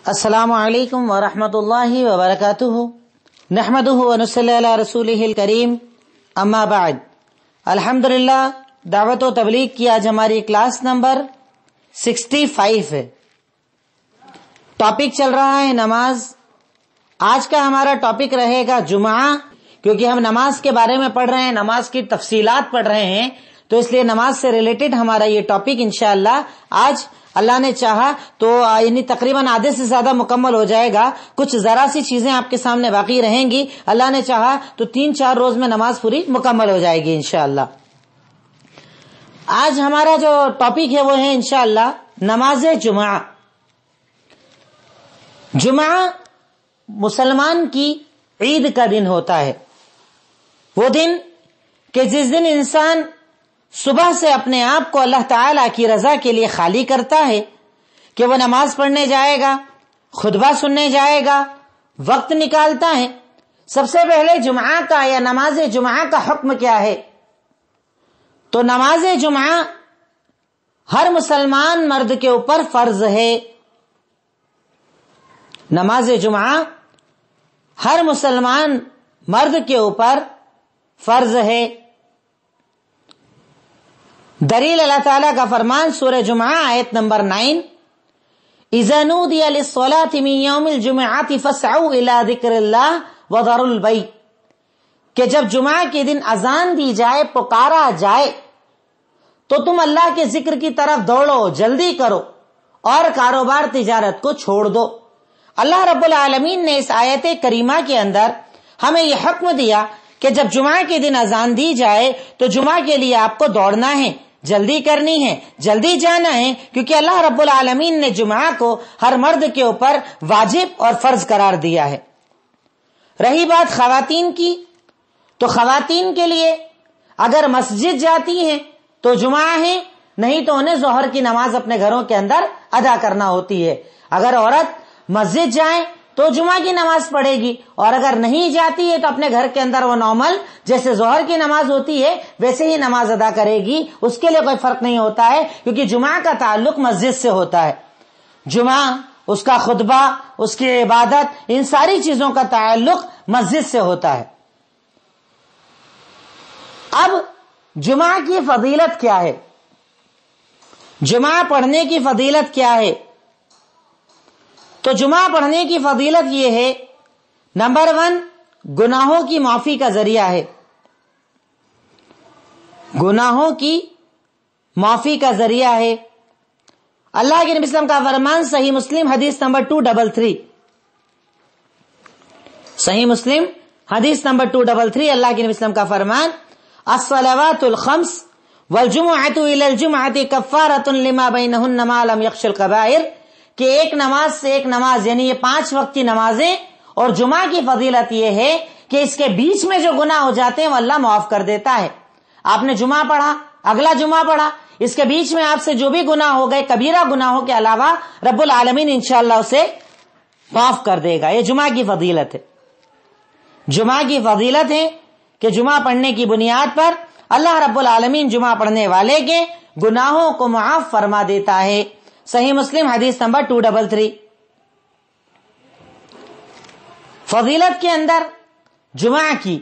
السلام علیکم ورحمۃ اللہ وبرکاتہ نحمدہ ونصلی علی رسولہ الکریم اما بعد الحمدللہ دعوت و تبلیغ کی آج ہماری کلاس نمبر 65 ہے۔ ٹاپک چل رہا ہے نماز۔ آج کا ہمارا ٹاپک رہے گا جمعہ، کیونکہ ہم نماز کے بارے میں پڑھ رہے ہیں، نماز کی تفصیلات پڑھ رہے ہیں، تو اس لیے نماز سے ریلیٹڈ ہمارا یہ ٹاپک انشاءاللہ آج اللہ نے چاہا تو یعنی تقریباً آدھے سے زیادہ مکمل ہو جائے گا۔ کچھ ذرا سی چیزیں آپ کے سامنے باقی رہیں گی، اللہ نے چاہا تو 3-4 روز میں نماز پوری مکمل ہو جائے گی انشاءاللہ۔ آج ہمارا جو ٹاپک ہے وہ ہے انشاءاللہ نماز جمعہ۔ جمعہ مسلمان کی عید کا دن ہوتا ہے، وہ دن کہ جس دن انسان صبح سے اپنے آپ کو اللہ تعالی کی رضا کے لیے خالی کرتا ہے کہ وہ نماز پڑھنے جائے گا، خطبہ سننے جائے گا، وقت نکالتا ہے۔ سب سے پہلے جمعہ کا یا نماز جمعہ کا حکم کیا ہے؟ تو نماز جمعہ ہر مسلمان مرد کے اوپر فرض ہے۔ نماز جمعہ ہر مسلمان مرد کے اوپر فرض ہے۔ دلیل اللہ تعالیٰ کا فرمان سورہ جمعہ آیت نمبر 9، اذا نودی للصلاة من یوم الجمعۃ فاسعوا الی ذکر اللہ وذروا البیع، کہ جب جمعہ کے دن اذان دی جائے، پکارا جائے، تو تم اللہ کے ذکر کی طرف دوڑو، جلدی کرو اور کاروبار تجارت کو چھوڑ دو۔ اللہ رب العالمین نے اس آیت کریمہ کے اندر ہمیں یہ حکم دیا کہ جب جمعہ کے دن اذان دی جائے تو جمعہ کے لیے آپ کو دوڑنا ہے، جلدی کرنی ہے، جلدی جانا ہے، کیونکہ اللہ رب العالمین نے جمعہ کو ہر مرد کے اوپر واجب اور فرض قرار دیا ہے۔ رہی بات خواتین کی، تو خواتین کے لیے اگر مسجد جاتی ہیں تو جمعہ ہے، نہیں تو انہیں ظہر کی نماز اپنے گھروں کے اندر ادا کرنا ہوتی ہے۔ اگر عورت مسجد جائے تو جمعہ کی نماز پڑھے گی، اور اگر نہیں جاتی ہے تو اپنے گھر کے اندر وہ نارمل جیسے ظہر کی نماز ہوتی ہے ویسے ہی نماز ادا کرے گی، اس کے لیے کوئی فرق نہیں ہوتا ہے، کیونکہ جمعہ کا تعلق مسجد سے ہوتا ہے۔ جمعہ، اس کا خطبہ، اس کی عبادت، ان ساری چیزوں کا تعلق مسجد سے ہوتا ہے۔ اب جمعہ کی فضیلت کیا ہے؟ جمعہ پڑھنے کی فضیلت کیا ہے؟ تو جمعہ پڑھنے کی فضیلت یہ ہے، نمبر 1 گناہوں کی معافی کا ذریعہ ہے۔ گناہوں کی معافی کا ذریعہ ہے۔ اللہ کے نبی صلی اللہ علیہ وسلم کا فرمان صحیح مسلم حدیث نمبر 233، صحیح مسلم حدیث نمبر 233، اللہ کے نبی صلی اللہ علیہ وسلم کا فرمان الصلوات الخمس والجمعۃ الی الجمعۃ کفارۃ لما بینہن ما لم یخش الکبائر، کہ ایک نماز سے ایک نماز، یعنی یہ 5 وقت کی نمازیں، اور جمعہ کی فضیلت یہ ہے کہ اس کے بیچ میں جو گناہ ہو جاتے ہیں وہ اللہ معاف کر دیتا ہے۔ آپ نے جمعہ پڑھا، اگلا جمعہ پڑھا، اس کے بیچ میں آپ سے جو بھی گناہ ہو گئے کبیرہ گناہوں کے علاوہ، رب العالمین انشاءاللہ اسے معاف کر دے گا۔ یہ جمعہ کی فضیلت ہے۔ جمعہ کی فضیلت ہے کہ جمعہ پڑھنے کی بنیاد پر اللہ رب العالمین جمعہ پڑھنے والے کے گناہوں کو معاف فرما دیتا ہے۔ صحیح مسلم حدیث نمبر 233۔ فضیلت کے اندر جمعہ کی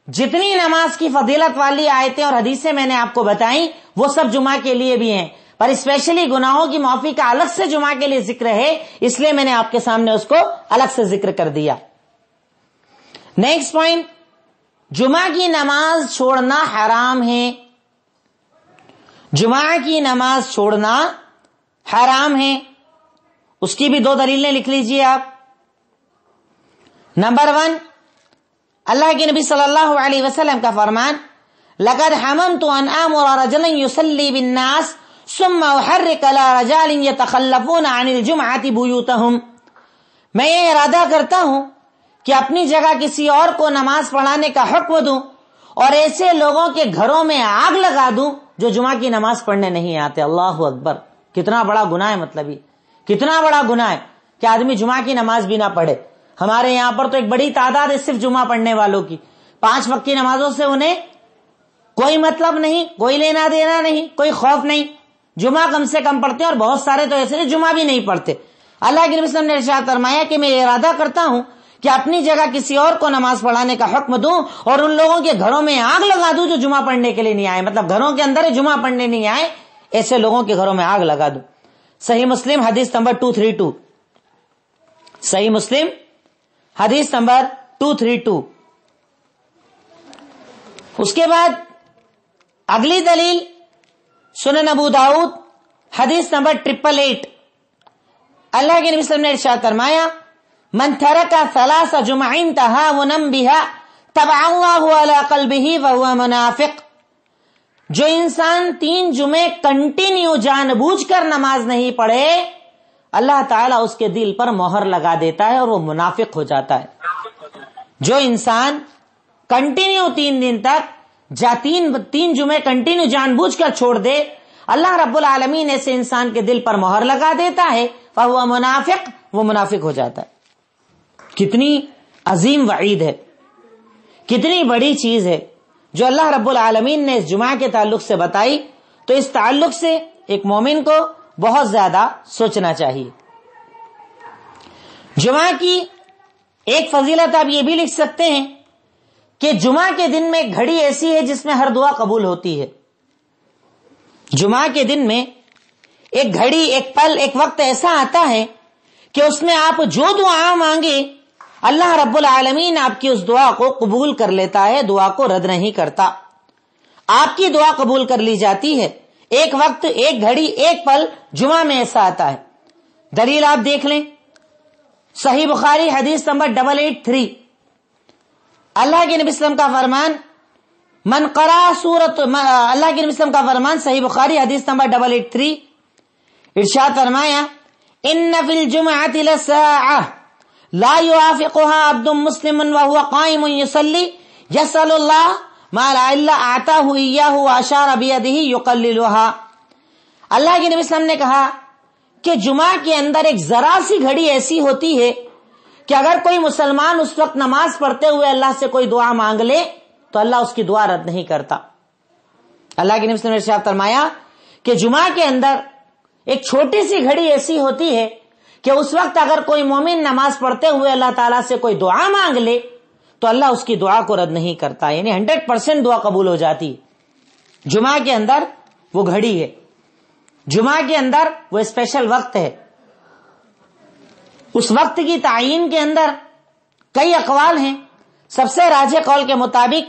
جتنی نماز کی فضیلت والی آیتیں اور حدیثیں میں نے آپ کو بتائیں وہ سب جمعہ کے لیے بھی ہیں، پر اسپیشلی گناہوں کی معافی کا الگ سے جمعہ کے لیے ذکر ہے، اس لیے میں نے آپ کے سامنے اس کو الگ سے ذکر کر دیا۔ نیکسٹ پوائنٹ، جمعہ کی نماز چھوڑنا حرام ہے۔ جمعہ کی نماز چھوڑنا حرام ہے۔ اس کی بھی 2 دلیلیں لکھ لیجئے آپ۔ نمبر 1، اللہ کے نبی صلی اللہ علیہ وسلم کا فرمان لقد حممت ان امر رجلا يصلي بالناس ثم احرك على رجال يتخلفون عن الجمعة بيوتهم، میں یہ ارادہ کرتا ہوں کہ اپنی جگہ کسی اور کو نماز پڑھانے کا حکم دوں اور ایسے لوگوں کے گھروں میں آگ لگا دوں جو جمعہ کی نماز پڑھنے نہیں آتے۔ اللہ اکبر، کتنا بڑا گناہ ہے، مطلب کتنا بڑا گناہ ہے کہ آدمی جمعہ کی نماز بھی نہ پڑھے۔ ہمارے یہاں پر تو ایک بڑی تعداد ہے صرف جمعہ پڑھنے والوں کی، 5 وقت کی نمازوں سے انہیں کوئی مطلب نہیں، کوئی لینا دینا نہیں، کوئی خوف نہیں، جمعہ کم سے کم پڑھتے ہیں، اور بہت سارے تو ایسے جمعہ بھی نہیں پڑھتے۔ اللہ کے نبی صلی اللہ علیہ وسلم نے ارشاد فرمایا کہ میں ارادہ کرتا ہوں کہ اپنی جگہ کسی اور کو نماز پڑھانے کا حکم دوں اور ان لوگوں کے گھروں میں آگ لگا دوں جو جمعہ پڑھنے کے لیے نہیں آئے، مطلب گھروں کے اندر جمعہ پڑھنے نہیں آئے، ایسے لوگوں کے گھروں میں آگ لگا دوں۔ صحیح مسلم حدیث نمبر 232، صحیح مسلم حدیث نمبر 232۔ اس کے بعد اگلی دلیل سنن ابو داؤد حدیث نمبر 888، اللہ کے نبی صلی اللہ علیہ وسلم نے ارشاد فرمایا من ترک 3 جمع تہاونا بها طبع اللہ علی قلبہ فہو منافق، جو انسان 3 جمعے کنٹینیو جان بوجھ کر نماز نہیں پڑھے اللہ تعالیٰ اس کے دل پر مہر لگا دیتا ہے اور وہ منافق ہو جاتا ہے۔ جو انسان کنٹینیو 3 دن تک تین جمعے کنٹینیو جان بوجھ کر چھوڑ دے اللہ رب العالمین ایسے انسان کے دل پر مہر لگا دیتا ہے، فہو منافق، وہ منافق ہو جاتا ہے۔ کتنی عظیم وعید ہے، کتنی بڑی چیز ہے جو اللہ رب العالمین نے اس جمعہ کے تعلق سے بتائی، تو اس تعلق سے ایک مومن کو بہت زیادہ سوچنا چاہیے۔ جمعہ کی ایک فضیلت آپ یہ بھی لکھ سکتے ہیں کہ جمعہ کے دن میں ایک گھڑی ایسی ہے جس میں ہر دعا قبول ہوتی ہے۔ جمعہ کے دن میں ایک گھڑی، ایک پل، ایک وقت ایسا آتا ہے کہ اس میں آپ جو دعا مانگے اللہ رب العالمین آپ کی اس دعا کو قبول کر لیتا ہے، دعا کو رد نہیں کرتا، آپ کی دعا قبول کر لی جاتی ہے۔ ایک وقت، ایک گھڑی، ایک پل جمعہ میں ایسا آتا ہے۔ دلیل آپ دیکھ لیں، صحیح بخاری حدیث نمبر 883، اللہ کے نبی صلی اللہ علیہ وسلم کا فرمان من قرأ سورۃ، اللہ کے نبی صلی اللہ علیہ وسلم کا فرمان صحیح بخاری حدیث نمبر 883، ارشاد فرمایا ان فی الجمعۃ لساعۃ لا يوافقها عبد مسلم وهو قائم يصلي يسأل الله ما لعل اعطاه اياه واشار بيده يقللها۔ اللہ کے نبی صلی اللہ علیہ وسلم نے کہا کہ جمعہ کے اندر ایک ذرا سی گھڑی ایسی ہوتی ہے کہ اگر کوئی مسلمان اس وقت نماز پڑھتے ہوئے اللہ سے کوئی دعا مانگ لے تو اللہ اس کی دعا رد نہیں کرتا۔ اللہ کے نبی صلی اللہ علیہ وسلم نے ارشاد فرمایا کہ جمعہ کے اندر ایک چھوٹی سی گھڑی ایسی ہوتی ہے کہ اس وقت اگر کوئی مومن نماز پڑھتے ہوئے اللہ تعالیٰ سے کوئی دعا مانگ لے تو اللہ اس کی دعا کو رد نہیں کرتا، یعنی 100% دعا قبول ہو جاتی ہے۔ جمعہ کے اندر وہ گھڑی ہے، جمعہ کے اندر وہ اسپیشل وقت ہے۔ اس وقت کی تعین کے اندر کئی اقوال ہیں، سب سے راجح قول کے مطابق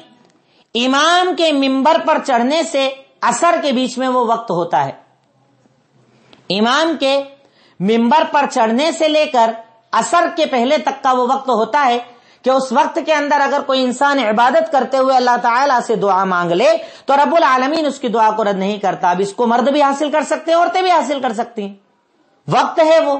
امام کے منبر پر چڑھنے سے عصر کے بیچ میں وہ وقت ہوتا ہے۔ امام کے منبر پر چڑھنے سے لے کر عصر کے پہلے تک کا وہ وقت ہوتا ہے کہ اس وقت کے اندر اگر کوئی انسان عبادت کرتے ہوئے اللہ تعالیٰ سے دعا مانگ لے تو رب العالمین اس کی دعا کو رد نہیں کرتا۔ اب اس کو مرد بھی حاصل کر سکتے ہیں، عورتیں بھی حاصل کر سکتی ہیں، وقت ہے وہ،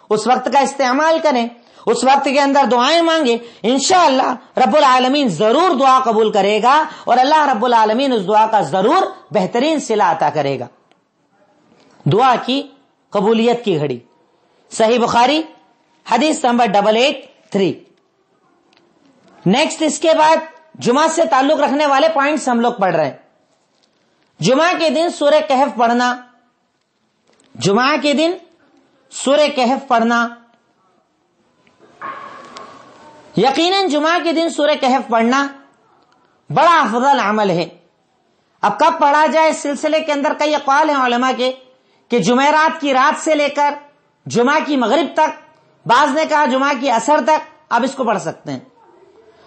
اس وقت کا استعمال کریں، اس وقت کے اندر دعائیں مانگے، انشاءاللہ رب العالمین ضرور دعا قبول کرے گا اور اللہ رب العالمین اس دعا کا ضرور بہترین صلہ عطا کرے گا۔ دعا کی قبولیت کی گھڑی، صحیح بخاری حدیث نمبر 883۔ نیکسٹ، اس کے بعد جمعہ سے تعلق رکھنے والے پوائنٹس ہم لوگ پڑھ رہے ہیں۔ جمعہ کے دن سورہ کہف پڑھنا، جمعہ کے دن سورہ کہف پڑھنا، یقیناً جمعہ کے دن سورہ کہف پڑھنا بڑا افضل عمل ہے۔ اب کب پڑھا جائے اس سلسلے کے اندر کئی اقوال ہیں علماء کے کہ جمعرات کی رات سے لے کر جمعہ کی مغرب تک، بعض نے کہا جمعہ کی عصر تک آپ اس کو پڑھ سکتے ہیں،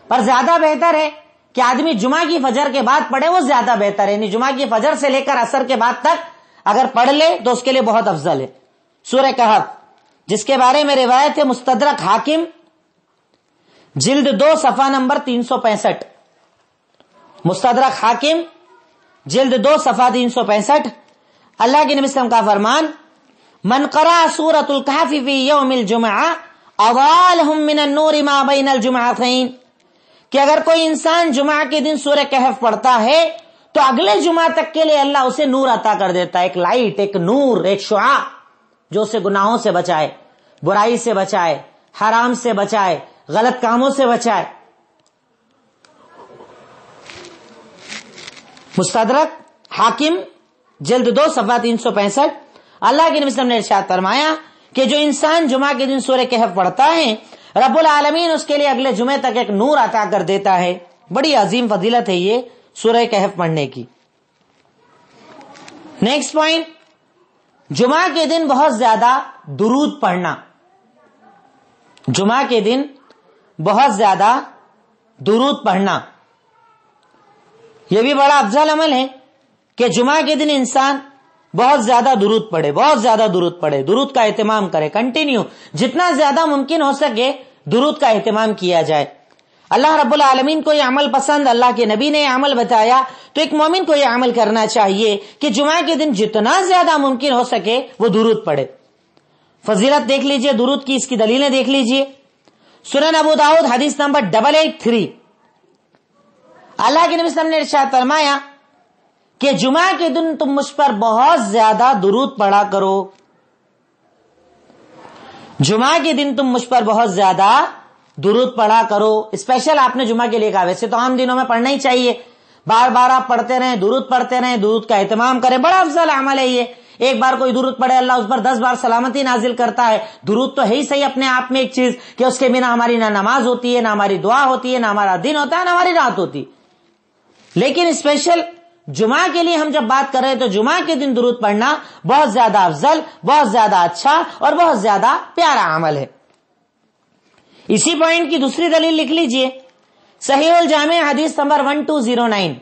پر زیادہ بہتر ہے کہ آدمی جمعہ کی فجر کے بعد پڑھے، وہ زیادہ بہتر ہے، یعنی جمعہ کی فجر سے لے کر عصر کے بعد تک اگر پڑھ لے تو اس کے لیے بہت افضل ہے۔ سورہ کہف جس کے بارے میں روایت ہے مستدرک حاکم جلد 2 صفحہ نمبر 365، مستدرک حاکم جلد 2 صفحہ 365، اللہ کے نبی صلی اللہ علیہ وسلم کا فرمان من قرأ سورۃ الکہف فی یوم الجمعہ اضاء لهم من النور ما بین الجمعتین، کہ اگر کوئی انسان جمعہ کے دن سورہ کہف پڑھتا ہے تو اگلے جمعہ تک کے لیے اللہ اسے نور عطا کر دیتا ہے، ایک لائٹ، ایک نور، ایک شعاع جو اسے گناہوں سے بچائے، برائی سے بچائے، حرام سے بچائے، غلط کاموں سے بچائے۔ مستدرک حاکم جلد 2 صفحہ 365، اللہ کے نبی صلی اللہ علیہ وسلم نے ارشاد فرمایا کہ جو انسان جمعہ کے دن سورہ کہف پڑھتا ہے رب العالمین اس کے لیے اگلے جمعے تک ایک نور عطا کر دیتا ہے. بڑی عظیم فضیلت ہے یہ سورہ کہف پڑھنے کی. نیکسٹ پوائنٹ, جمعہ کے دن بہت زیادہ درود پڑھنا. جمعہ کے دن بہت زیادہ درود پڑھنا یہ بھی بڑا افضل عمل ہے کہ جمعہ کے دن انسان بہت زیادہ درود پڑھے, بہت زیادہ درود پڑھے, درود کا اہتمام کرے, کنٹینیو جتنا زیادہ ممکن ہو سکے درود کا اہتمام کیا جائے. اللہ رب العالمین کو یہ عمل پسند, اللہ کے نبی نے یہ عمل بتایا, تو ایک مومن کو یہ عمل کرنا چاہیے کہ جمعہ کے دن جتنا زیادہ ممکن ہو سکے وہ درود پڑھے. فضیلت دیکھ لیجئے درود کی, اس کی دلیلیں دیکھ لیجئے. سنن ابو داؤد حدیث نمبر 883, اللہ کے نبی صلی اللہ علیہ وسلم نے ارشاد فرمایا کہ جمعہ کے دن تم مجھ پر بہت زیادہ درود پڑھا کرو. جمعہ کے دن تم مجھ پر بہت زیادہ درود پڑھا کرو. اسپیشل آپ نے جمعہ کے لیے کہا, ویسے تو عام دنوں میں پڑھنا ہی چاہیے, بار بار آپ پڑھتے رہیں, درود پڑھتے رہیں, درود کا اہتمام کریں, بڑا افضل عمل ہے یہ. ایک بار کوئی درود پڑھے اللہ اس پر 10 بار سلامتی نازل کرتا ہے. درود تو ہے ہی صحیح اپنے آپ میں ایک چیز کہ اس کے بنا ہماری نہ نماز ہوتی ہے, نہ ہماری دعا ہوتی ہے, نہ ہمارا دن ہوتا ہے, نہ ہماری رات ہوتی. لیکن اسپیشل جمعہ کے لیے ہم جب بات کر رہے ہیں تو جمعہ کے دن درود پڑھنا بہت زیادہ افضل, بہت زیادہ اچھا اور بہت زیادہ پیارا عمل ہے. اسی پوائنٹ کی دوسری دلیل لکھ لیجئے, صحیح الجامع حدیث نمبر 1209.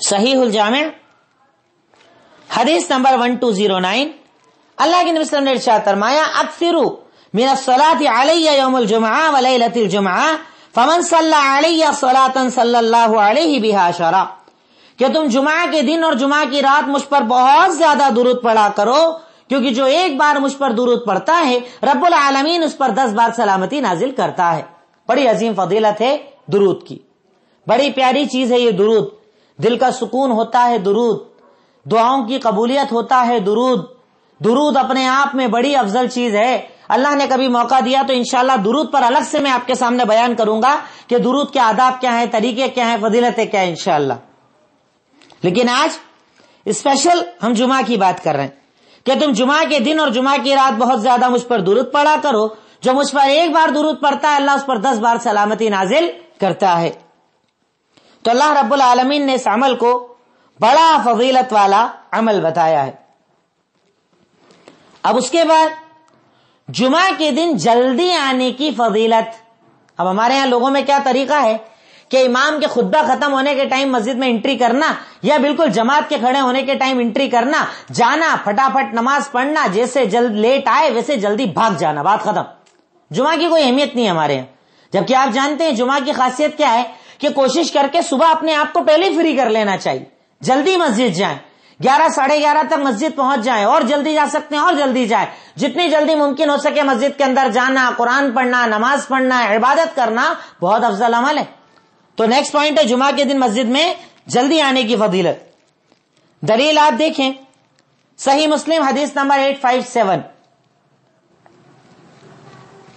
صحیح الجامع حدیث نمبر 1209, اللہ کے نبی صلی اللہ علیہ وسلم نے ارشاد فرمایا اکثروا من الصلاۃ علی یوم الجمعہ ولیلۃ الجمعہ فمن صلی علی صلاۃ صلی اللہ علیہ بہا عشرا, کہ تم جمعہ کے دن اور جمعہ کی رات مجھ پر بہت زیادہ درود پڑھا کرو, کیونکہ جو ایک بار مجھ پر درود پڑھتا ہے رب العالمین اس پر 10 بار سلامتی نازل کرتا ہے. بڑی عظیم فضیلت ہے درود کی, بڑی پیاری چیز ہے یہ درود. دل کا سکون ہوتا ہے درود, دعاؤں کی قبولیت ہوتا ہے درود. درود اپنے آپ میں بڑی افضل چیز ہے. اللہ نے کبھی موقع دیا تو انشاءاللہ درود پر الگ سے میں آپ کے سامنے بیان کروں گا کہ درود کے آداب کیا ہیں, طریقے کیا ہیں, فضیلتیں کیا ہیں انشاءاللہ. لیکن آج اسپیشل ہم جمعہ کی بات کر رہے ہیں کہ تم جمعہ کے دن اور جمعہ کی رات بہت زیادہ مجھ پر درود پڑھا کرو. جو مجھ پر ایک بار درود پڑھتا ہے اللہ اس پر 10 بار سلامتی نازل کرتا ہے. تو اللہ رب العالمین نے اس عمل کو بڑا فضیلت والا عمل بتایا ہے. اب اس کے بعد جمعہ کے دن جلدی آنے کی فضیلت. اب ہمارے ہاں لوگوں میں کیا طریقہ ہے کہ امام کے خطبہ ختم ہونے کے ٹائم مسجد میں انٹری کرنا, یا بالکل جماعت کے کھڑے ہونے کے ٹائم انٹری کرنا, جانا پھٹافٹ نماز پڑھنا, جیسے جلد لیٹ آئے ویسے جلدی بھاگ جانا, بات ختم. جمعہ کی کوئی اہمیت نہیں ہمارے یہاں. جبکہ آپ جانتے ہیں جمعہ کی خاصیت کیا ہے کہ کوشش کر کے صبح اپنے آپ کو پہلے فری کر لینا چاہیے, جلدی مسجد جائیں, 11 ساڑھے 11 تک مسجد پہنچ جائیں, اور جلدی جا سکتے ہیں اور جلدی جائیں, جتنی جلدی ممکن ہو سکے مسجد کے اندر جانا, قرآن پڑھنا, نماز پڑھنا, عبادت کرنا بہت افضل عمل ہے. تو نیکسٹ پوائنٹ ہے جمعہ کے دن مسجد میں جلدی آنے کی فضیلت. دلیل آپ دیکھیں, صحیح مسلم حدیث نمبر 857,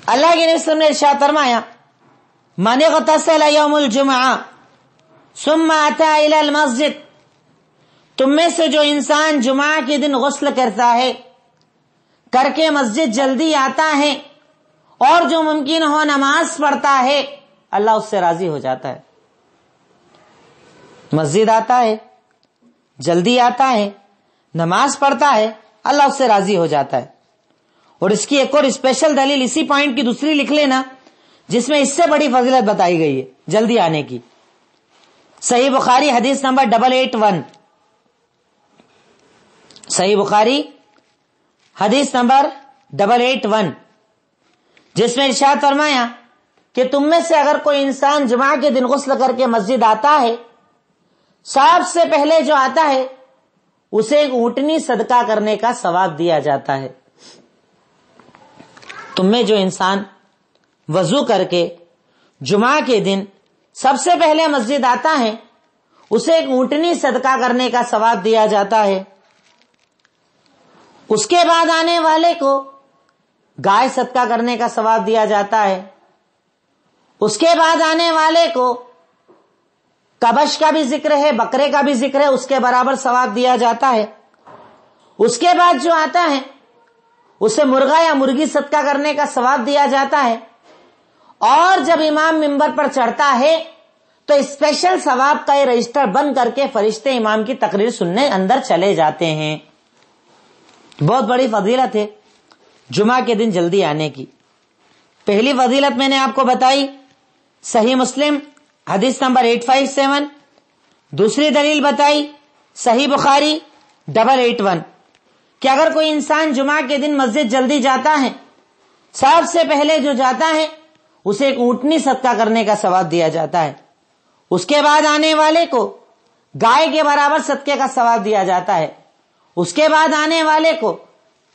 اللہ کے نبی صلی اللہ علیہ وسلم نے ارشاد فرمایا من اغتسل یوم الجمعہ ثم اتى الى المسجد, تم میں سے جو انسان جمعہ کے دن غسل کرتا ہے, کر کے مسجد جلدی آتا ہے, اور جو ممکن ہو نماز پڑھتا ہے, اللہ اس سے راضی ہو جاتا ہے. مسجد آتا ہے, جلدی آتا ہے, نماز پڑھتا ہے, اللہ اس سے راضی ہو جاتا ہے. اور اس کی ایک اور اسپیشل دلیل اسی پوائنٹ کی دوسری لکھ لینا جس میں اس سے بڑی فضیلت بتائی گئی ہے جلدی آنے کی. صحیح بخاری حدیث نمبر 881, صحیح بخاری حدیث نمبر 881, جس میں ارشاد فرمایا کہ تم میں سے اگر کوئی انسان جمعہ کے دن غسل کر کے مسجد آتا ہے, سب سے پہلے جو آتا ہے اسے ایک اونٹنی صدقہ کرنے کا ثواب دیا جاتا ہے. تم میں جو انسان وضو کر کے جمعہ کے دن سب سے پہلے مسجد آتا ہے اسے ایک اونٹنی صدقہ کرنے کا ثواب دیا جاتا ہے. اس کے بعد آنے والے کو گائے صدقہ کرنے کا ثواب دیا جاتا ہے. اس کے بعد آنے والے کو کبش کا بھی ذکر ہے, بکرے کا بھی ذکر ہے, اس کے برابر ثواب دیا جاتا ہے. اس کے بعد جو آتا ہے اسے مرغا یا مرغی صدقہ کرنے کا ثواب دیا جاتا ہے، اور جب امام ممبر پر چڑھتا ہے تو اسپیشل ثواب کا یہ رجسٹر بند کر کے فرشتے امام کی تقریر سننے اندر چلے جاتے ہیں۔ بہت بڑی فضیلت ہے جمعہ کے دن جلدی آنے کی۔ پہلی فضیلت میں نے آپ کو بتائی، صحیح مسلم حدیث نمبر 857۔ دوسری دلیل بتائی صحیح بخاری 881 کہ اگر کوئی انسان جمعہ کے دن مسجد جلدی جاتا ہے، سب سے پہلے جو جاتا ہے اسے ایک اونٹنی صدقہ کرنے کا ثواب دیا جاتا ہے، اس کے بعد آنے والے کو گائے کے برابر صدقے کا ثواب دیا جاتا ہے، اس کے بعد آنے والے کو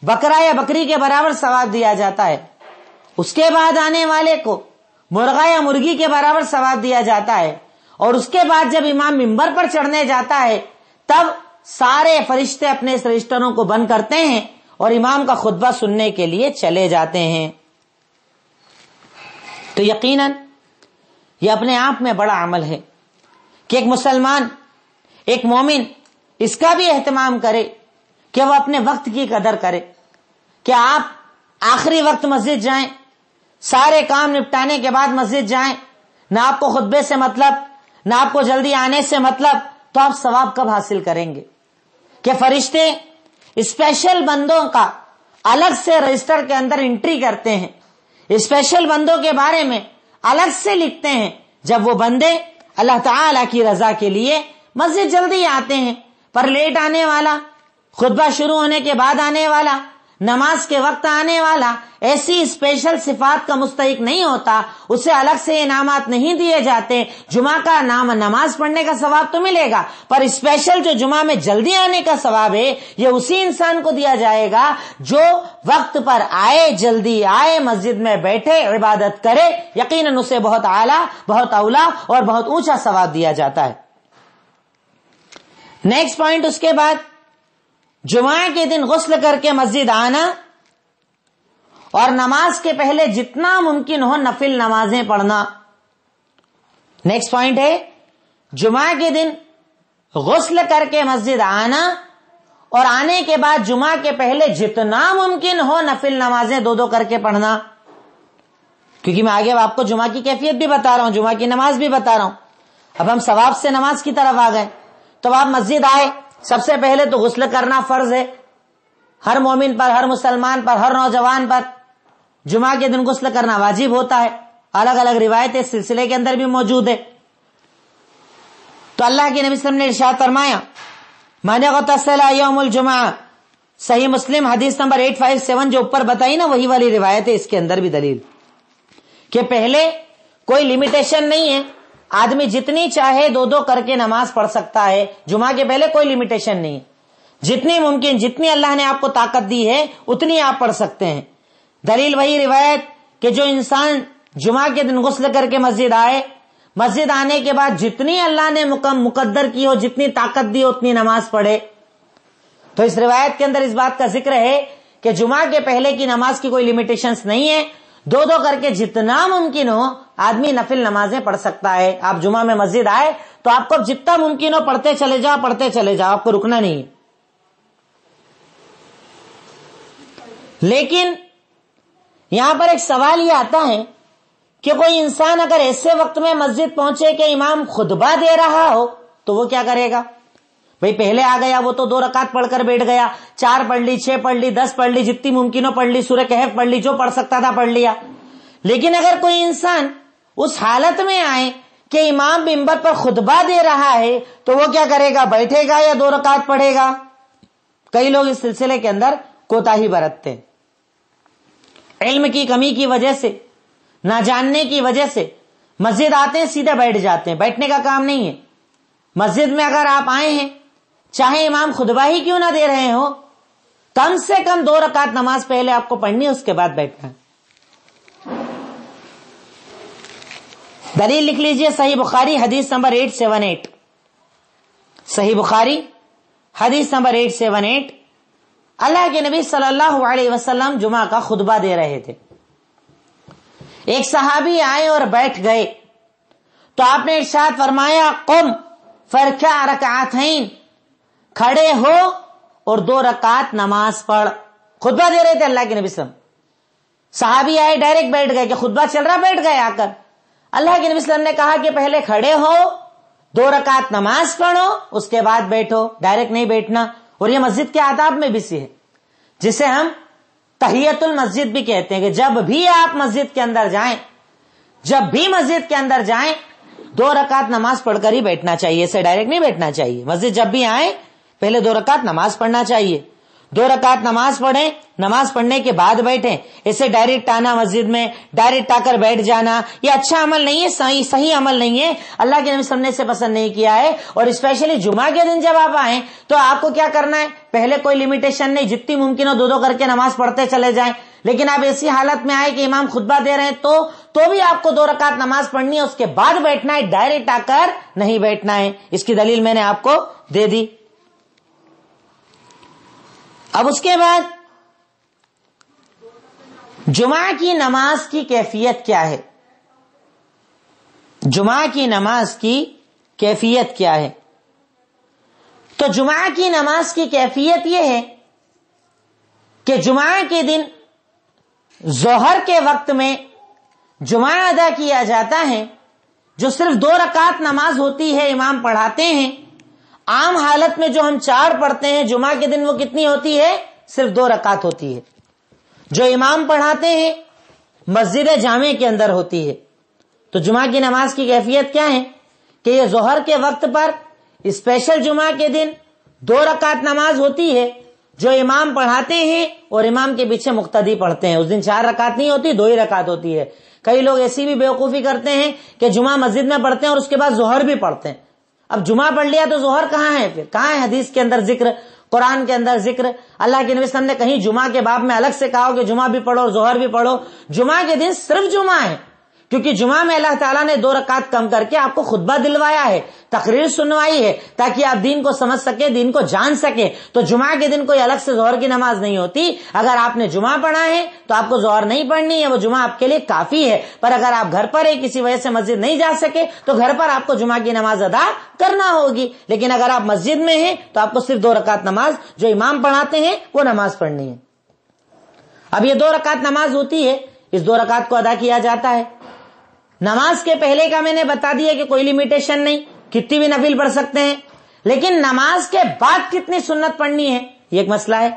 بکرا یا بکری کے برابر ثواب دیا جاتا ہے، اس کے بعد آنے والے کو مرغا یا مرغی کے برابر ثواب دیا جاتا ہے، اور اس کے بعد جب امام ممبر پر چڑھنے جاتا ہے تب سارے فرشتے اپنے اس رجسٹروں کو بند کرتے ہیں اور امام کا خطبہ سننے کے لیے چلے جاتے ہیں۔ تو یقیناً یہ اپنے آپ میں بڑا عمل ہے کہ ایک مسلمان، ایک مومن اس کا بھی اہتمام کرے کہ وہ اپنے وقت کی قدر کرے، کہ آپ آخری وقت مسجد جائیں، سارے کام نپٹانے کے بعد مسجد جائیں، نہ آپ کو خطبے سے مطلب، نہ آپ کو جلدی آنے سے مطلب، تو آپ ثواب کب حاصل کریں گے؟ کہ فرشتے اسپیشل بندوں کا الگ سے رجسٹر کے اندر انٹری کرتے ہیں، اسپیشل بندوں کے بارے میں الگ سے لکھتے ہیں۔ جب وہ بندے اللہ تعالی کی رضا کے لیے مسجد جلدی آتے ہیں، پر لیٹ آنے والا، خطبہ شروع ہونے کے بعد آنے والا، نماز کے وقت آنے والا، ایسی اسپیشل صفات کا مستحق نہیں ہوتا، اسے الگ سے انعامات نہیں دیے جاتے۔ جمعہ کا نام نماز پڑھنے کا ثواب تو ملے گا، پر اسپیشل جو جمعہ میں جلدی آنے کا ثواب ہے یہ اسی انسان کو دیا جائے گا جو وقت پر آئے، جلدی آئے، مسجد میں بیٹھے، عبادت کرے، یقیناً اسے بہت اعلیٰ، بہت اولا اور بہت اونچا ثواب دیا جاتا ہے۔ نیکسٹ پوائنٹ، اس کے بعد جمعہ کے دن غسل کر کے مسجد آنا اور نماز کے پہلے جتنا ممکن ہو نفل نمازیں پڑھنا۔ نیکسٹ پوائنٹ ہے جمعہ کے دن غسل کر کے مسجد آنا اور آنے کے بعد جمعہ کے پہلے جتنا ممکن ہو نفل نمازیں دو کر کے پڑھنا، کیونکہ میں آگے آپ کو جمعہ کی کیفیت بھی بتا رہا ہوں، جمعہ کی نماز بھی بتا رہا ہوں۔ اب ہم ثواب سے نماز کی طرف آ گئے، تو آپ مسجد آئے، سب سے پہلے تو غسل کرنا فرض ہے، ہر مومن پر، ہر مسلمان پر، ہر نوجوان پر جمعہ کے دن غسل کرنا واجب ہوتا ہے۔ الگ الگ روایتیں اس سلسلے کے اندر بھی موجود ہے۔ تو اللہ کے نبی صلی اللہ علیہ وسلم نے ارشاد فرمایا من اغتسل یوم الجمعہ، صحیح مسلم حدیث نمبر 857 جو اوپر بتائی نا، وہی والی روایت ہے، اس کے اندر بھی دلیل کہ پہلے کوئی لمیٹیشن نہیں ہے، آدمی جتنی چاہے دو کر کے نماز پڑھ سکتا ہے، جمعہ کے پہلے کوئی لمیٹیشن نہیں ہے، جتنی ممکن، جتنی اللہ نے آپ کو طاقت دی ہے اتنی آپ پڑھ سکتے ہیں۔ دلیل وہی روایت کہ جو انسان جمعہ کے دن غسل کر کے مسجد آئے، مسجد آنے کے بعد جتنی اللہ نے مقدر کی ہو، جتنی طاقت دی ہو اتنی نماز پڑھے۔ تو اس روایت کے اندر اس بات کا ذکر ہے کہ جمعہ کے پہلے کی نماز کی کوئی لمیٹیشنز نہیں ہے، دو کر کے جتنا ممکن ہو آدمی نفل نمازیں پڑھ سکتا ہے۔ آپ جمعہ میں مسجد آئے تو آپ کو جتنا ممکن ہو پڑھتے چلے جاؤ، پڑھتے چلے جاؤ، آپ کو رکنا نہیں ہے۔ لیکن یہاں پر ایک سوال یہ آتا ہے کہ کوئی انسان اگر ایسے وقت میں مسجد پہنچے کہ امام خطبہ دے رہا ہو تو وہ کیا کرے گا؟ بھئی پہلے آ گیا وہ تو 2 رکعت پڑھ کر بیٹھ گیا، 4 پڑھ لی، 6 پڑھ لی، 10 پڑھ لی، جتنی ممکن ہو پڑھ لی، سورہ کہف پڑھ لی، جو پڑھ سکتا تھا پڑھ لیا۔ لیکن اگر کوئی انسان اس حالت میں آئے کہ امام ممبر پر خطبہ دے رہا ہے تو وہ کیا کرے گا؟ بیٹھے گا یا 2 رکعت پڑھے گا؟ کئی لوگ اس سلسلے کے اندر کوتاہی برتتے ہیں، علم کی کمی کی وجہ سے، نہ جاننے کی وجہ سے مسجد آتے ہیں سیدھے بیٹھ جاتے ہیں۔ بیٹھنے کا کام نہیں ہے، مسجد میں اگر آپ آئے ہیں چاہے امام خطبہ ہی کیوں نہ دے رہے ہو، کم سے کم 2 رکعت نماز پہلے آپ کو پڑھنی ہے، اس کے بعد بیٹھنا ہے۔ دلیل لکھ لیجئے، صحیح بخاری حدیث نمبر 878، صحیح بخاری حدیث نمبر 878، اللہ کے نبی صلی اللہ علیہ وسلم جمعہ کا خطبہ دے رہے تھے، ایک صحابی آئے اور بیٹھ گئے تو آپ نے ارشاد فرمایا قم فرکع رکعتین، کھڑے ہو اور 2 رکعت نماز پڑھ. خطبہ دے رہے تھے اللہ کے نبی صلی اللہ علیہ وسلم. صحابی آئے ڈائریکٹ بیٹھ گئے کہ خطبہ چل رہا, بیٹھ گئے آ کر. اللہ کے نبی صلی اللہ علیہ وسلم نے کہا کہ پہلے کھڑے ہو, 2 رکعت نماز پڑھو, اس کے بعد بیٹھو, ڈائریکٹ نہیں بیٹھنا. اور یہ مسجد کے آداب میں بھی سے ہے, جسے ہم تحیت المسجد بھی کہتے ہیں, کہ جب بھی آپ مسجد کے اندر جائیں, جب بھی مسجد کے اندر جائیں 2 رکعت نماز پڑھ کر ہی بیٹھنا چاہیے, اسے ڈائریکٹ نہیں بیٹھنا چاہیے. مسجد جب بھی آئیں پہلے 2 رکعت نماز پڑھنا چاہیے. 2 رکعت نماز پڑھیں, نماز پڑھنے کے بعد بیٹھیں. اسے ڈائریکٹ آنا مسجد میں, ڈائریکٹ آ کر بیٹھ جانا, یہ اچھا عمل نہیں ہے, صحیح عمل نہیں ہے. اللہ کے نبی صلی اللہ علیہ وسلم نے اسے پسند نہیں کیا ہے. اور اسپیشلی جمعہ کے دن جب آپ آئیں تو آپ کو کیا کرنا ہے, پہلے کوئی لمیٹیشن نہیں, جتنی ممکن ہو 2 کر کے نماز پڑھتے چلے جائیں. لیکن آپ ایسی حالت میں آئے کہ امام خطبہ دے رہے ہیں تو بھی آپ کو 2 رکعت نماز پڑھنی ہے, اس کے بعد بیٹھنا ہے, ڈائریکٹ آ کر نہیں بیٹھنا ہے. اس کی دلیل میں نے آپ کو دے دی. اب اس کے بعد جمعہ کی نماز کی کیفیت کیا ہے؟ جمعہ کی نماز کی کیفیت کیا ہے؟ تو جمعہ کی نماز کی کیفیت یہ ہے کہ جمعہ کے دن ظہر کے وقت میں جمعہ ادا کیا جاتا ہے, جو صرف 2 رکعت نماز ہوتی ہے, امام پڑھاتے ہیں. عام حالت میں جو ہم 4 پڑھتے ہیں, جمعہ کے دن وہ کتنی ہوتی ہے؟ صرف 2 رکعت ہوتی ہے. جو امام پڑھاتے ہیں مسجد جامع کے اندر ہوتی ہے. تو جمعہ کی نماز کی کیفیت کیا ہے کہ یہ ظہر کے وقت پر اسپیشل جمعہ کے دن 2 رکعت نماز ہوتی ہے, جو امام پڑھاتے ہیں اور امام کے پیچھے مقتدی پڑھتے ہیں. اس دن 4 رکعت نہیں ہوتی, 2 ہی رکعت ہوتی ہے. کئی لوگ ایسی بھی بیوقوفی کرتے ہیں کہ جمعہ مسجد میں پڑھتے ہیں اور اس کے بعد ظہر بھی پڑھتے ہیں. اب جمعہ پڑھ لیا تو ظہر کہاں ہے؟ پھر کہاں ہے حدیث کے اندر ذکر, قرآن کے اندر ذکر؟ اللہ کے نبی صلی اللہ علیہ وسلم نے کہیں جمعہ کے باب میں الگ سے کہا کہ جمعہ بھی پڑھو اور ظہر بھی پڑھو. جمعہ کے دن صرف جمعہ ہے, کیونکہ جمعہ میں اللہ تعالیٰ نے 2 رکعت کم کر کے آپ کو خطبہ دلوایا ہے, تقریر سنوائی ہے, تاکہ آپ دین کو سمجھ سکیں, دین کو جان سکیں. تو جمعہ کے دن کوئی الگ سے ظہر کی نماز نہیں ہوتی. اگر آپ نے جمعہ پڑھا ہے تو آپ کو ظہر نہیں پڑھنی ہے, وہ جمعہ آپ کے لیے کافی ہے. پر اگر آپ گھر پر کسی وجہ سے مسجد نہیں جا سکے تو گھر پر آپ کو جمعہ کی نماز ادا کرنا ہوگی. لیکن اگر آپ مسجد میں ہیں تو آپ کو صرف 2 رکعت نماز جو امام پڑھاتے ہیں وہ نماز پڑھنی ہے. اب یہ 2 رکعت نماز ہوتی ہے, اس 2 رکعت کو ادا کیا جاتا ہے. نماز کے پہلے کا میں نے بتا دیا کہ کوئی لمیٹیشن نہیں, کتنی بھی نفل پڑھ سکتے ہیں. لیکن نماز کے بعد کتنی سنت پڑھنی ہے یہ ایک مسئلہ ہے,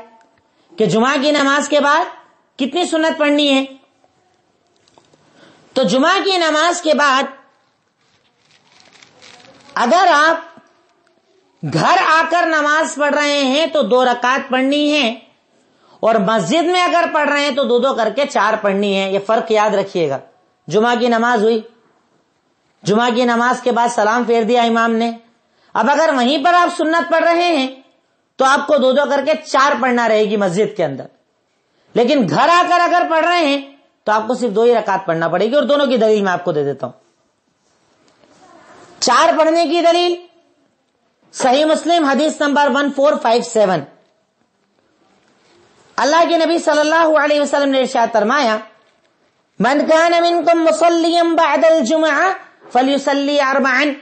کہ جمعہ کی نماز کے بعد کتنی سنت پڑھنی ہے. تو جمعہ کی نماز کے بعد اگر آپ گھر آ کر نماز پڑھ رہے ہیں تو 2 رکعت پڑھنی ہے, اور مسجد میں اگر پڑھ رہے ہیں تو 2 کر کے 4 پڑھنی ہے. یہ فرق یاد رکھیے گا. جمعہ کی نماز ہوئی, جمعہ کی نماز کے بعد سلام پھیر دیا امام نے. اب اگر وہیں پر آپ سنت پڑھ رہے ہیں تو آپ کو 2 کر کے 4 پڑھنا رہے گی مسجد کے اندر. لیکن گھر آ کر اگر پڑھ رہے ہیں تو آپ کو صرف 2 ہی رکعت پڑھنا پڑے گی. اور دونوں کی دلیل میں آپ کو دے دیتا ہوں. 4 پڑھنے کی دلیل صحیح مسلم حدیث نمبر 1457. اللہ کے نبی صلی اللہ علیہ وسلم نے ارشاد فرمایا, من کان منکم مصلیا بعد الجمعہ فلیصلی 4.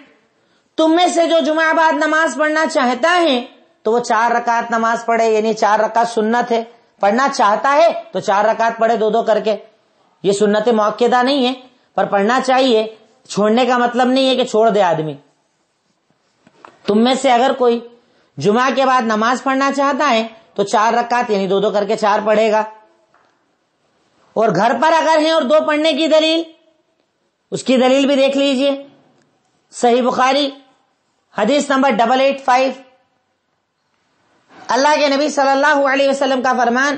تم میں سے جو جمعہ بعد نماز پڑھنا چاہتا ہے تو وہ 4 رکعت نماز پڑھے, یعنی 4 رکعت سنت ہے. پڑھنا چاہتا ہے تو 4 رکعت پڑھے 2 کر کے. یہ سنت مؤکدہ نہیں ہے پر پڑھنا چاہیے. چھوڑنے کا مطلب نہیں ہے کہ چھوڑ دے آدمی. تم میں سے اگر کوئی جمعہ کے بعد نماز پڑھنا چاہتا ہے تو 4 رکعت یعنی 2 کر کے 4 پڑھے گا. اور گھر پر اگر ہیں اور 2 پڑھنے کی دلیل, اس کی دلیل بھی دیکھ لیجئے. صحیح بخاری حدیث نمبر 885. اللہ کے نبی صلی اللہ علیہ وسلم کا فرمان,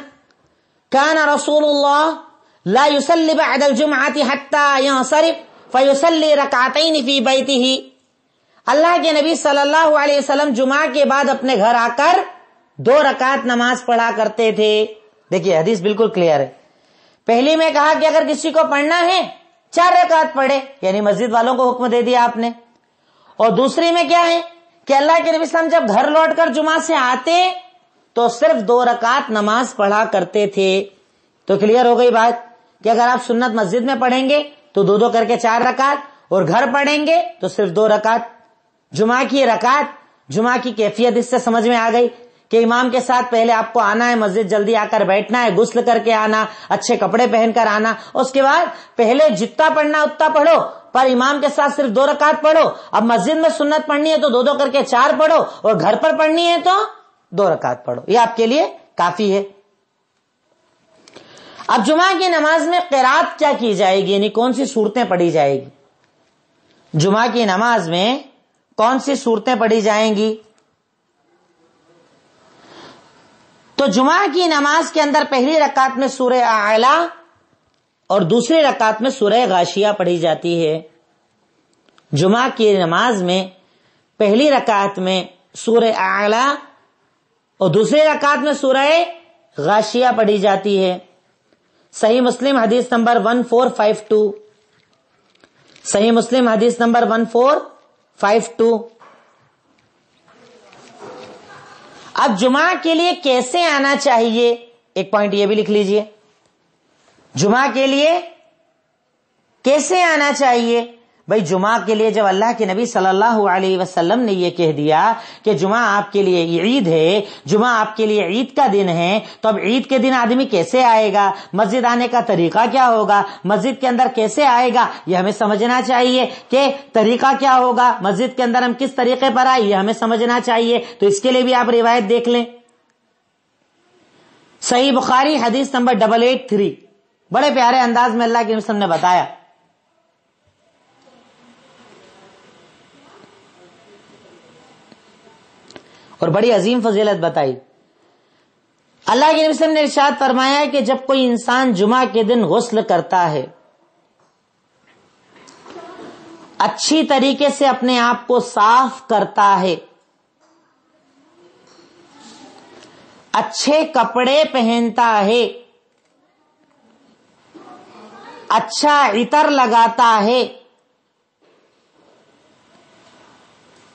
کان رسول اللہ لا يصلي بعد الجمعة حتى ينصرف فيصلي ركعتين في بيته. اللہ کے نبی صلی اللہ علیہ وسلم جمعہ کے بعد اپنے گھر آ کر 2 رکعت نماز پڑھا کرتے تھے. دیکھیے حدیث بالکل کلیئر ہے. پہلی میں کہا کہ اگر کسی کو پڑھنا ہے 4 رکعت پڑھے, یعنی مسجد والوں کو حکم دے دیا آپ نے. اور دوسری میں کیا ہے کہ اللہ کے نبی صلی اللہ علیہ وسلم جب گھر لوٹ کر جمعہ سے آتے تو صرف 2 رکعت نماز پڑھا کرتے تھے. تو کلیئر ہو گئی بات کہ اگر آپ سنت مسجد میں پڑھیں گے تو 2 کر کے 4 رکعت, اور گھر پڑھیں گے تو صرف 2 رکعت. جمعہ کی رکعت, جمعہ کی کیفیت اس سے سمجھ میں آ گئی کہ امام کے ساتھ پہلے آپ کو آنا ہے مسجد، جلدی آ کر بیٹھنا ہے، غسل کر کے آنا، اچھے کپڑے پہن کر آنا، اس کے بعد پہلے جتنا پڑھنا اتنا پڑھو، پر امام کے ساتھ صرف 2 رکعت پڑھو۔ اب مسجد میں سنت پڑھنی ہے تو 2 کر کے 4 پڑھو، اور گھر پر پڑھنی ہے تو 2 رکعت پڑھو، یہ آپ کے لیے کافی ہے۔ اب جمعہ کی نماز میں قرات کیا کی جائے گی، یعنی کون سی صورتیں پڑھی جائے گی؟ جمعہ کی نماز میں کون سی صورتیں پڑھی جائیں گی؟ تو جمعہ کی نماز کے اندر پہلی رکعت میں سورہ اعلی اور دوسری رکعت میں سورہ غاشیہ پڑھی جاتی ہے۔ جمعہ کی نماز میں پہلی رکعت میں سورہ اعلی اور دوسری رکعت میں سورہ غاشیہ پڑھی جاتی ہے۔ صحیح مسلم حدیث نمبر 1452، صحیح مسلم حدیث نمبر 1452۔ اب جمعہ کے لیے کیسے آنا چاہیے، ایک پوائنٹ یہ بھی لکھ لیجئے، جمعہ کے لیے کیسے آنا چاہیے؟ بھائی جمعہ کے لیے جب اللہ کے نبی صلی اللہ علیہ وسلم نے یہ کہہ دیا کہ جمعہ آپ کے لیے عید ہے، جمعہ آپ کے لیے عید کا دن ہے، تو اب عید کے دن آدمی کیسے آئے گا، مسجد آنے کا طریقہ کیا ہوگا، مسجد کے اندر کیسے آئے گا، یہ ہمیں سمجھنا چاہیے کہ طریقہ کیا ہوگا، مسجد کے اندر ہم کس طریقے پر آئے، یہ ہمیں سمجھنا چاہیے۔ تو اس کے لیے بھی آپ روایت دیکھ لیں، صحیح بخاری حدیث نمبر 883، بڑے پیارے انداز میں اللہ کے رسول نے بتایا۔ اور بڑی عظیم فضیلت بتائی۔ اللہ کے نبی صلی اللہ علیہ وسلم نے ارشاد فرمایا کہ جب کوئی انسان جمعہ کے دن غسل کرتا ہے، اچھی طریقے سے اپنے آپ کو صاف کرتا ہے، اچھے کپڑے پہنتا ہے، اچھا عطر لگاتا ہے،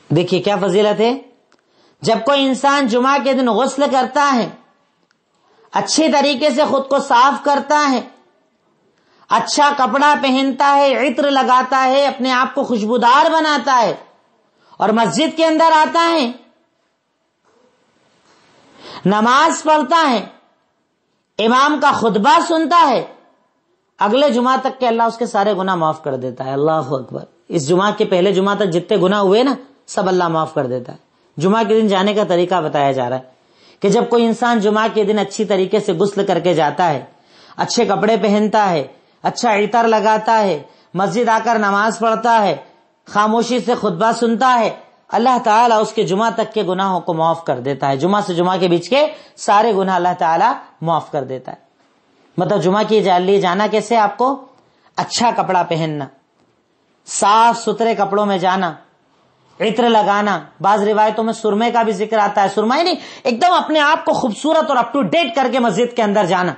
دیکھیے کیا فضیلت ہے، جب کوئی انسان جمعہ کے دن غسل کرتا ہے، اچھی طریقے سے خود کو صاف کرتا ہے، اچھا کپڑا پہنتا ہے، عطر لگاتا ہے، اپنے آپ کو خوشبودار بناتا ہے، اور مسجد کے اندر آتا ہے، نماز پڑھتا ہے، امام کا خطبہ سنتا ہے، اگلے جمعہ تک کہ اللہ اس کے سارے گناہ معاف کر دیتا ہے۔ اللہ اکبر، اس جمعہ کے پہلے جمعہ تک جتنے گناہ ہوئے نا سب اللہ معاف کر دیتا ہے۔ جمعہ کے دن جانے کا طریقہ بتایا جا رہا ہے کہ جب کوئی انسان جمعہ کے دن اچھی طریقے سے غسل کر کے جاتا ہے، اچھے کپڑے پہنتا ہے، اچھا عطر لگاتا ہے، مسجد آ کر نماز پڑھتا ہے، خاموشی سے خطبہ سنتا ہے، اللہ تعالیٰ اس کے جمعہ تک کے گناہوں کو معاف کر دیتا ہے۔ جمعہ سے جمعہ کے بیچ کے سارے گناہ اللہ تعالیٰ معاف کر دیتا ہے۔ مطلب جمعہ کے لیے جانا کیسے، آپ کو اچھا کپڑا پہننا، صاف ستھرے کپڑوں میں جانا، عطر لگانا، بعض روایتوں میں سرمے کا بھی ذکر آتا ہے، سرما ہی نہیں، ایک دم اپنے آپ کو خوبصورت اور اپ ٹو ڈیٹ کر کے مسجد کے اندر جانا۔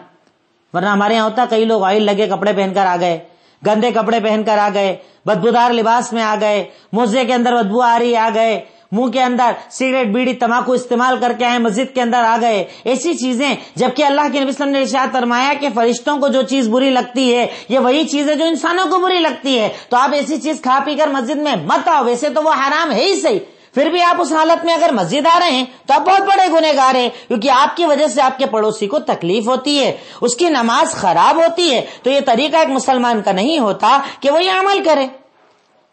ورنہ ہمارے یہاں ہوتا کئی لوگ آئل لگے کپڑے پہن کر آ گئے، گندے کپڑے پہن کر آ گئے، بدبودار لباس میں آ گئے، موزے کے اندر بدبو آ رہی آ گئے، منہ کے اندر سگریٹ بیڑی تمباکو استعمال کر کے آئے، مسجد کے اندر آ گئے، ایسی چیزیں، جبکہ اللہ کے نبی صلی اللہ علیہ وسلم نے ارشاد فرمایا کہ فرشتوں کو جو چیز بری لگتی ہے یہ وہی چیز ہے جو انسانوں کو بری لگتی ہے، تو آپ ایسی چیز کھا پی کر مسجد میں مت آؤ، ویسے تو وہ حرام ہے ہی صحیح، پھر بھی آپ اس حالت میں اگر مسجد آ رہے ہیں تو آپ بہت بڑے گنہگار ہیں، کیونکہ آپ کی وجہ سے آپ کے پڑوسی کو تکلیف ہوتی ہے، اس کی نماز خراب ہوتی ہے، تو یہ طریقہ ایک مسلمان کا نہیں ہوتا کہ وہ یہ عمل کرے۔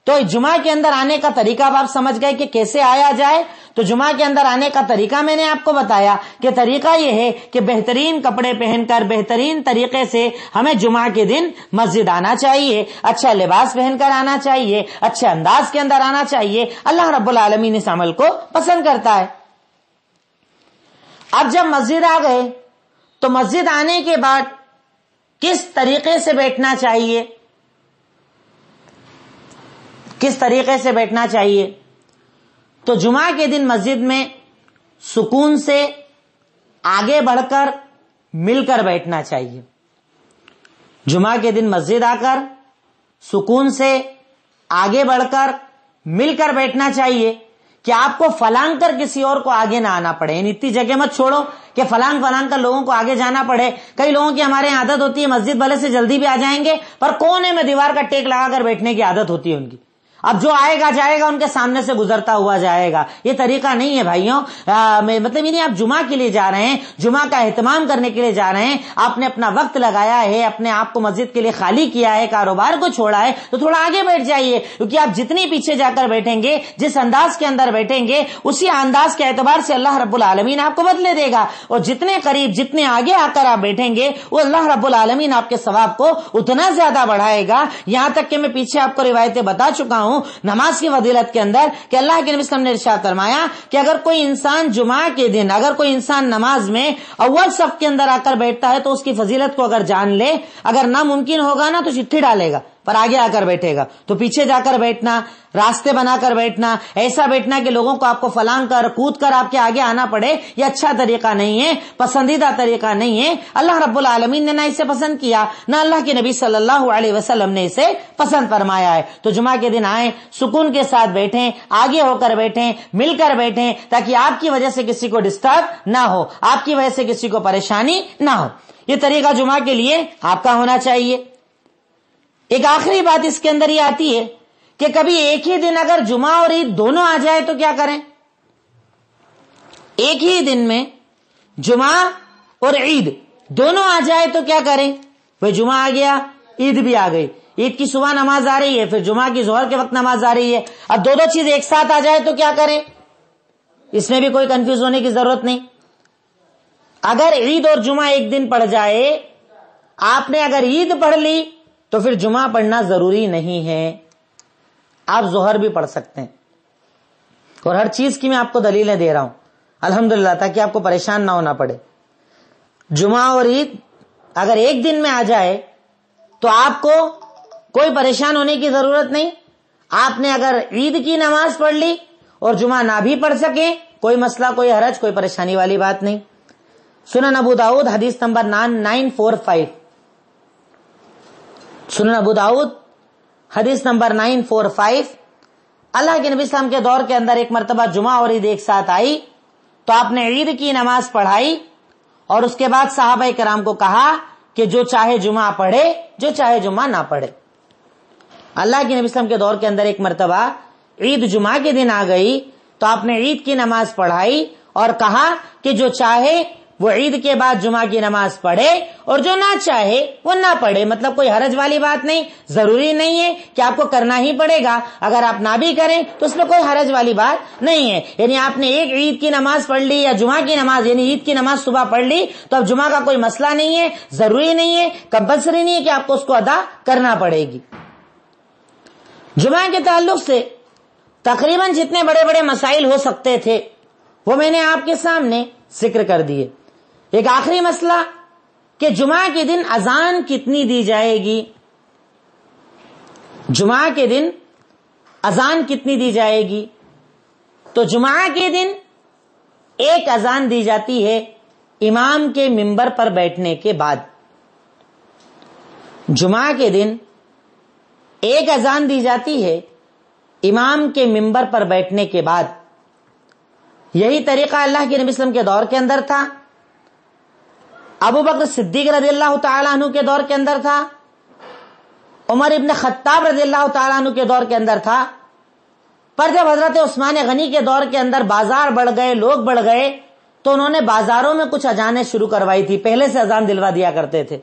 تو جمعہ کے اندر آنے کا طریقہ اب آپ سمجھ گئے کہ کیسے آیا جائے۔ تو جمعہ کے اندر آنے کا طریقہ میں نے آپ کو بتایا کہ طریقہ یہ ہے کہ بہترین کپڑے پہن کر بہترین طریقے سے ہمیں جمعہ کے دن مسجد آنا چاہیے، اچھا لباس پہن کر آنا چاہیے، اچھے انداز کے اندر آنا چاہیے، اللہ رب العالمین اس عمل کو پسند کرتا ہے۔ اب جب مسجد آ گئے تو مسجد آنے کے بعد کس طریقے سے بیٹھنا چاہیے، کس طریقے سے بیٹھنا چاہیے؟ تو جمعہ کے دن مسجد میں سکون سے آگے بڑھ کر مل کر بیٹھنا چاہیے۔ جمعہ کے دن مسجد آ کر سکون سے آگے بڑھ کر مل کر بیٹھنا چاہیے کہ آپ کو فلانگ کر کسی اور کو آگے نہ آنا پڑے، یعنی اتنی جگہ مت چھوڑو کہ فلانگ کر لوگوں کو آگے جانا پڑے۔ کئی لوگوں کی ہمارے یہاں عادت ہوتی ہے مسجد بھلے سے جلدی بھی آ جائیں گے پر کونے میں دیوار کا ٹیک لگا کر بیٹھنے کی عادت ہوتی ہے ان کی۔ اب جو آئے گا جائے گا ان کے سامنے سے گزرتا ہوا جائے گا. یہ طریقہ نہیں ہے بھائیوں. مطلب یہ نہیں آپ جمعہ کے لیے جا رہے ہیں, جمعہ کا اہتمام کرنے کے لیے جا رہے ہیں, آپ نے اپنا وقت لگایا ہے, اپنے آپ کو مسجد کے لیے خالی کیا ہے, کاروبار کو چھوڑا ہے, تو تھوڑا آگے بیٹھ جائیے. کیونکہ آپ جتنی پیچھے جا کر بیٹھیں گے, جس انداز کے اندر بیٹھیں گے, اسی انداز کے اعتبار سے اللہ رب العالمین آپ کو بدلے دے گا. اور جتنے قریب, جتنے آگے آ کر آپ بیٹھیں گے, وہ اللہ رب العالمین آپ کے ثواب کو اتنا زیادہ بڑھائے گا. یہاں تک کہ میں پیچھے آپ کو روایتیں بتا چکا ہوں نماز کی فضیلت کے اندر کہ اللہ کے نبی صلی اللہ علیہ وسلم نے ارشاد فرمایا کہ اگر کوئی انسان جمعہ کے دن, اگر کوئی انسان نماز میں اول صف کے اندر آ کر بیٹھتا ہے تو اس کی فضیلت کو اگر جان لے, اگر ناممکن ہوگا نا تو چٹھی ڈالے گا پر آگے آ کر بیٹھے گا. تو پیچھے جا کر بیٹھنا, راستے بنا کر بیٹھنا, ایسا بیٹھنا کہ لوگوں کو آپ کو فلان کر کود کر آپ کے آگے آنا پڑے, یہ اچھا طریقہ نہیں ہے, پسندیدہ طریقہ نہیں ہے. اللہ رب العالمین نے نہ اسے پسند کیا, نہ اللہ کے نبی صلی اللہ علیہ وسلم نے اسے پسند فرمایا ہے. تو جمعہ کے دن آئیں, سکون کے ساتھ بیٹھیں, آگے ہو کر بیٹھیں, مل کر بیٹھیں, تاکہ آپ کی وجہ سے کسی کو ڈسٹرب نہ ہو, آپ کی وجہ سے کسی کو پریشانی نہ ہو. یہ طریقہ جمعہ کے لیے آپ کا ہونا چاہیے. ایک آخری بات اس کے اندر یہ آتی ہے کہ کبھی ایک ہی دن اگر جمعہ اور عید دونوں آ جائے تو کیا کریں؟ ایک ہی دن میں جمعہ اور عید دونوں آ جائے تو کیا کریں؟ وہ جمعہ آ گیا, عید بھی آ گئی, عید کی صبح نماز آ رہی ہے, پھر جمعہ کی ظہر کے وقت نماز آ رہی ہے. اب دو چیز ایک ساتھ آ جائے تو کیا کریں؟ اس میں بھی کوئی کنفیوز ہونے کی ضرورت نہیں. اگر عید اور جمعہ ایک دن پڑ جائے, آپ نے اگر عید پڑھ لی تو پھر جمعہ پڑھنا ضروری نہیں ہے, آپ ظہر بھی پڑھ سکتے ہیں. اور ہر چیز کی میں آپ کو دلیلیں دے رہا ہوں الحمدللہ, تاکہ آپ کو پریشان نہ ہونا پڑے. جمعہ اور عید اگر ایک دن میں آ جائے تو آپ کو کوئی پریشان ہونے کی ضرورت نہیں. آپ نے اگر عید کی نماز پڑھ لی اور جمعہ نہ بھی پڑھ سکیں, کوئی مسئلہ, کوئی حرج, کوئی پریشانی والی بات نہیں. سنن ابو داؤد حدیث نمبر 945, سنن ابو داؤد حدیث نمبر 945. اللہ کے نبی صلی اللہ علیہ وسلم کے دور کے اندر ایک مرتبہ جمعہ اور عید ایک ساتھ آئی تو آپ نے عید کی نماز پڑھائی اور اس کے بعد صحابہ کرام کو کہا کہ جو چاہے جمعہ پڑھے, جو چاہے جمعہ نہ پڑھے. اللہ کے نبی صلی اللہ علیہ وسلم کے دور کے اندر ایک مرتبہ عید جمعہ کے دن آ گئی تو آپ نے عید کی نماز پڑھائی اور کہا کہ جو چاہے وہ عید کے بعد جمعہ کی نماز پڑھے اور جو نہ چاہے وہ نہ پڑھے. مطلب کوئی حرج والی بات نہیں, ضروری نہیں ہے کہ آپ کو کرنا ہی پڑے گا. اگر آپ نہ بھی کریں تو اس میں کوئی حرج والی بات نہیں ہے. یعنی آپ نے ایک عید کی نماز پڑھ لی یا جمعہ کی نماز, یعنی عید کی نماز صبح پڑھ لی تو اب جمعہ کا کوئی مسئلہ نہیں ہے, ضروری نہیں ہے, کمپلسری نہیں ہے کہ آپ کو اس کو ادا کرنا پڑے گی. جمعہ کے تعلق سے تقریباً جتنے بڑے بڑے مسائل ہو سکتے تھے وہ میں نے آپ کے سامنے ذکر کر دیے. ایک آخری مسئلہ کہ جمعہ کے دن اذان کتنی دی جائے گی, جمعہ کے دن اذان کتنی دی جائے گی. تو جمعہ کے دن ایک اذان دی جاتی ہے امام کے منبر پر بیٹھنے کے بعد. جمعہ کے دن ایک اذان دی جاتی ہے امام کے منبر پر بیٹھنے کے بعد. یہی طریقہ اللہ کے نبی صلی اللہ علیہ وسلم کے دور کے اندر تھا, ابو بکر صدیق رضی اللہ تعالیٰ عنہ کے دور کے اندر تھا, عمر ابن خطاب رضی اللہ تعالیٰ عنہ کے دور کے اندر تھا. پر جب حضرت عثمان غنی کے دور کے اندر بازار بڑھ گئے, لوگ بڑھ گئے, تو انہوں نے بازاروں میں کچھ اذانیں شروع کروائی تھی. پہلے سے اذان دلوا دیا کرتے تھے,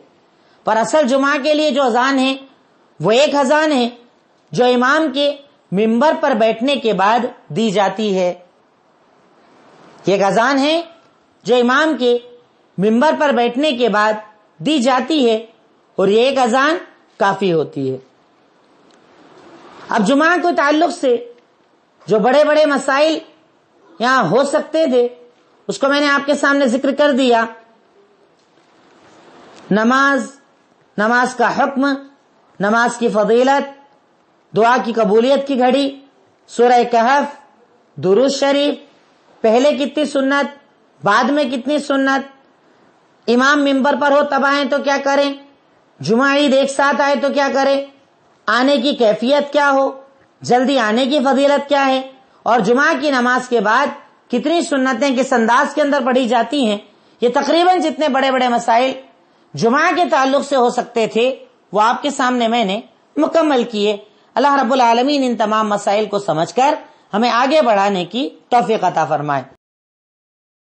پر اصل جمعہ کے لیے جو اذان ہے وہ ایک اذان ہے جو امام کے منبر پر بیٹھنے کے بعد دی جاتی ہے. ایک اذان ہے جو امام کے منبر پر بیٹھنے کے بعد دی جاتی ہے اور یہ ایک اذان کافی ہوتی ہے. اب جمعہ کے تعلق سے جو بڑے بڑے مسائل یہاں ہو سکتے تھے اس کو میں نے آپ کے سامنے ذکر کر دیا. نماز کا حکم, نماز کی فضیلت, دعا کی قبولیت کی گھڑی, سورہ کہف, درود شریف, پہلے کتنی سنت, بعد میں کتنی سنت, امام منبر پر ہو تب آئیں تو کیا کریں, جمعہ عید ایک ساتھ آئے تو کیا کریں, آنے کی کیفیت کیا ہو, جلدی آنے کی فضیلت کیا ہے, اور جمعہ کی نماز کے بعد کتنی سنتیں کس انداز کے اندر پڑھی جاتی ہیں. یہ تقریباً جتنے بڑے بڑے مسائل جمعہ کے تعلق سے ہو سکتے تھے وہ آپ کے سامنے میں نے مکمل کیے. اللہ رب العالمین ان تمام مسائل کو سمجھ کر ہمیں آگے بڑھانے کی توفیق عطا فرمائے.